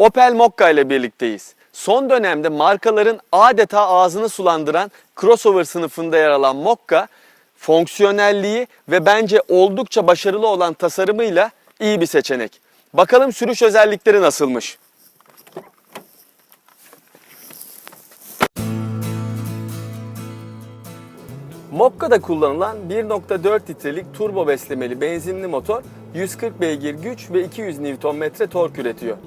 Opel Mokka ile birlikteyiz. Son dönemde markaların adeta ağzını sulandıran crossover sınıfında yer alan Mokka, fonksiyonelliği ve bence oldukça başarılı olan tasarımıyla iyi bir seçenek. Bakalım sürüş özellikleri nasılmış? Mokka'da kullanılan 1.4 litrelik turbo beslemeli benzinli motor 140 beygir güç ve 200 Nm tork üretiyor.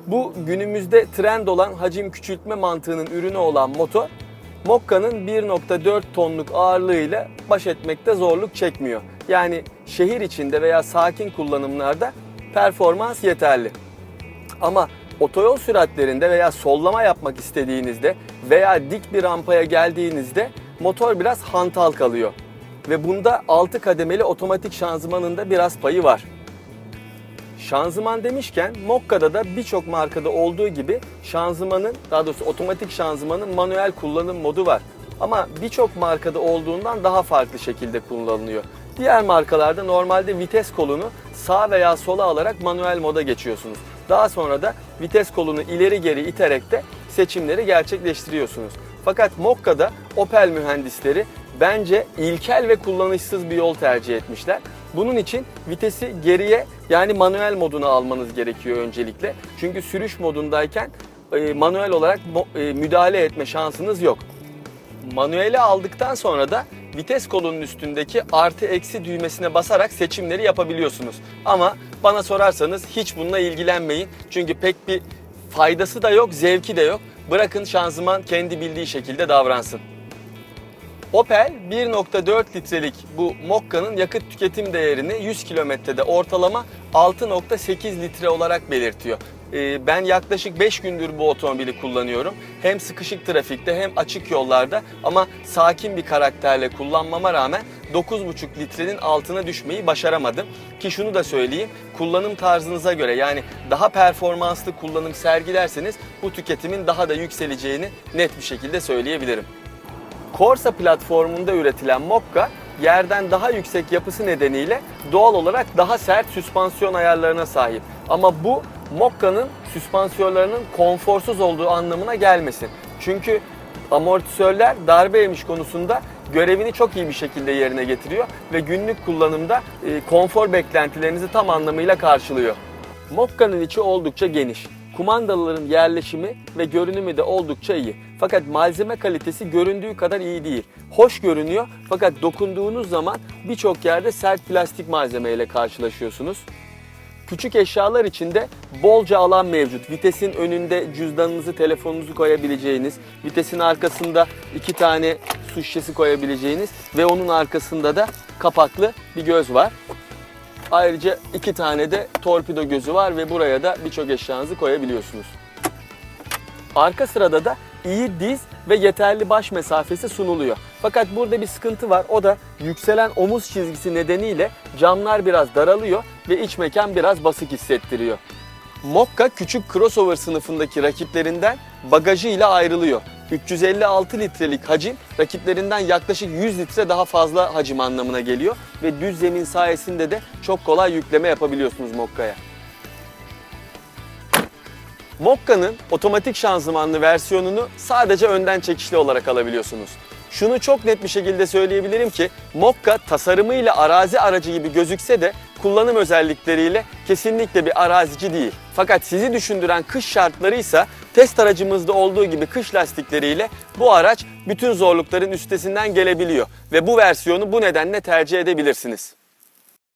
Bu günümüzde trend olan hacim küçültme mantığının ürünü olan motor, Mokka'nın 1.4 tonluk ağırlığıyla baş etmekte zorluk çekmiyor. Yani şehir içinde veya sakin kullanımlarda performans yeterli. Ama otoyol süratlerinde veya sollama yapmak istediğinizde veya dik bir rampaya geldiğinizde motor biraz hantal kalıyor. Ve bunda 6 kademeli otomatik şanzımanın da biraz payı var. Şanzıman demişken Mokka'da da birçok markada olduğu gibi şanzımanın, daha doğrusu otomatik şanzımanın manuel kullanım modu var. Ama birçok markada olduğundan daha farklı şekilde kullanılıyor. Diğer markalarda normalde vites kolunu sağ veya sola alarak manuel moda geçiyorsunuz. Daha sonra da vites kolunu ileri geri iterek de seçimleri gerçekleştiriyorsunuz. Fakat Mokka'da Opel mühendisleri bence ilkel ve kullanışsız bir yol tercih etmişler. Bunun için vitesi geriye, yani manuel moduna almanız gerekiyor öncelikle. Çünkü sürüş modundayken manuel olarak müdahale etme şansınız yok. Manueli aldıktan sonra da vites kolunun üstündeki artı eksi düğmesine basarak seçimleri yapabiliyorsunuz. Ama bana sorarsanız hiç bununla ilgilenmeyin. Çünkü pek bir faydası da yok, zevki de yok. Bırakın şanzıman kendi bildiği şekilde davransın. Opel 1.4 litrelik bu Mokka'nın yakıt tüketim değerini 100 kilometrede ortalama 6.8 litre olarak belirtiyor. Ben yaklaşık 5 gündür bu otomobili kullanıyorum. Hem sıkışık trafikte hem açık yollarda, ama sakin bir karakterle kullanmama rağmen 9.5 litrenin altına düşmeyi başaramadım. Ki şunu da söyleyeyim, kullanım tarzınıza göre, yani daha performanslı kullanım sergilerseniz bu tüketimin daha da yükseleceğini net bir şekilde söyleyebilirim. Corsa platformunda üretilen Mokka, yerden daha yüksek yapısı nedeniyle doğal olarak daha sert süspansiyon ayarlarına sahip. Ama bu Mokka'nın süspansiyonlarının konforsuz olduğu anlamına gelmesin. Çünkü amortisörler darbe yemiş konusunda görevini çok iyi bir şekilde yerine getiriyor ve günlük kullanımda konfor beklentilerinizi tam anlamıyla karşılıyor. Mokka'nın içi oldukça geniş. Kumandaların yerleşimi ve görünümü de oldukça iyi. Fakat malzeme kalitesi göründüğü kadar iyi değil. Hoş görünüyor fakat dokunduğunuz zaman birçok yerde sert plastik malzemeyle karşılaşıyorsunuz. Küçük eşyalar için de bolca alan mevcut. Vitesin önünde cüzdanınızı, telefonunuzu koyabileceğiniz, vitesin arkasında 2 tane su şişesi koyabileceğiniz ve onun arkasında da kapaklı bir göz var. Ayrıca 2 tane de torpido gözü var ve buraya da birçok eşyanızı koyabiliyorsunuz. Arka sırada da iyi diz ve yeterli baş mesafesi sunuluyor. Fakat burada bir sıkıntı var. O da yükselen omuz çizgisi nedeniyle camlar biraz daralıyor ve iç mekan biraz basık hissettiriyor. Mokka küçük crossover sınıfındaki rakiplerinden bagajıyla ayrılıyor. 356 litrelik hacim rakiplerinden yaklaşık 100 litre daha fazla hacim anlamına geliyor ve düz zemin sayesinde de çok kolay yükleme yapabiliyorsunuz Mokka'ya. Mokka'nın otomatik şanzımanlı versiyonunu sadece önden çekişli olarak alabiliyorsunuz. Şunu çok net bir şekilde söyleyebilirim ki Mokka tasarımıyla arazi aracı gibi gözükse de kullanım özellikleriyle kesinlikle bir arazici değil. Fakat sizi düşündüren kış şartlarıysa test aracımızda olduğu gibi kış lastikleriyle bu araç bütün zorlukların üstesinden gelebiliyor ve bu versiyonu bu nedenle tercih edebilirsiniz.